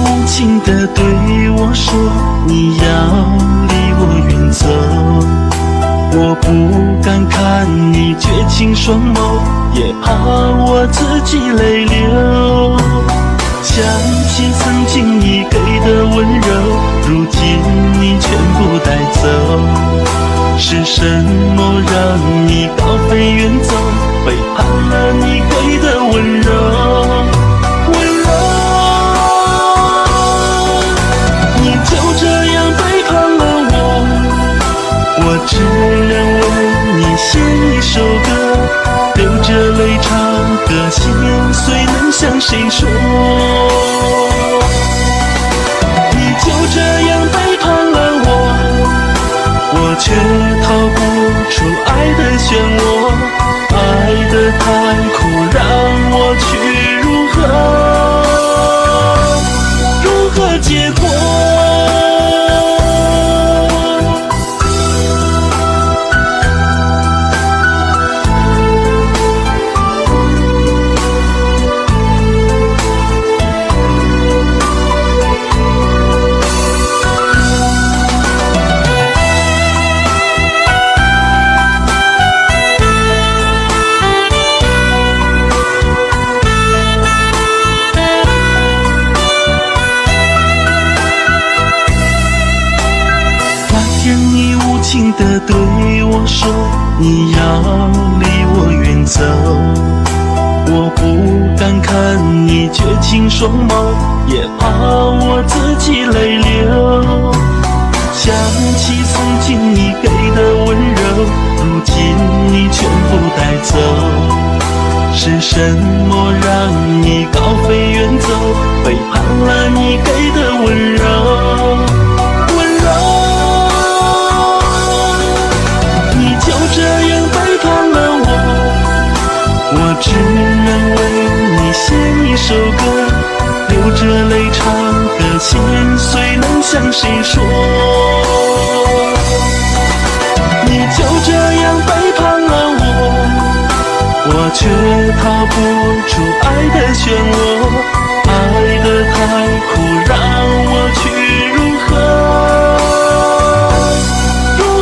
无情地对我说你要离我远走，我不敢看你绝情双眸，也怕我自己泪流。想起曾经你给的温柔，如今你全部带走，是什么让你高飞远走，背叛了你给的温柔？温柔，你就这样背叛了我，我只能为你写一首歌，流着泪唱歌，心碎能向谁说？你就这样背叛了我，我却逃不出爱的漩涡，爱得太苦，让我去如何解脱？你无情地对我说你要离我远走，我不敢看你绝情双眸，也怕我自己泪流。想起曾经你给的温柔，如今你全部带走，是什么让你高飞远走，背叛了你给的温柔？我只能为你写一首歌，流着泪唱歌，心碎能向谁说？你就这样背叛了我却逃不出爱的漩涡，爱得太苦，让我去如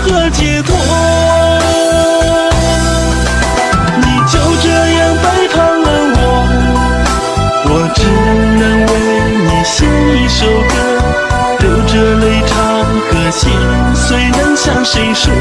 何解脱？只能为你写一首歌，流着泪唱歌，心碎能向谁说？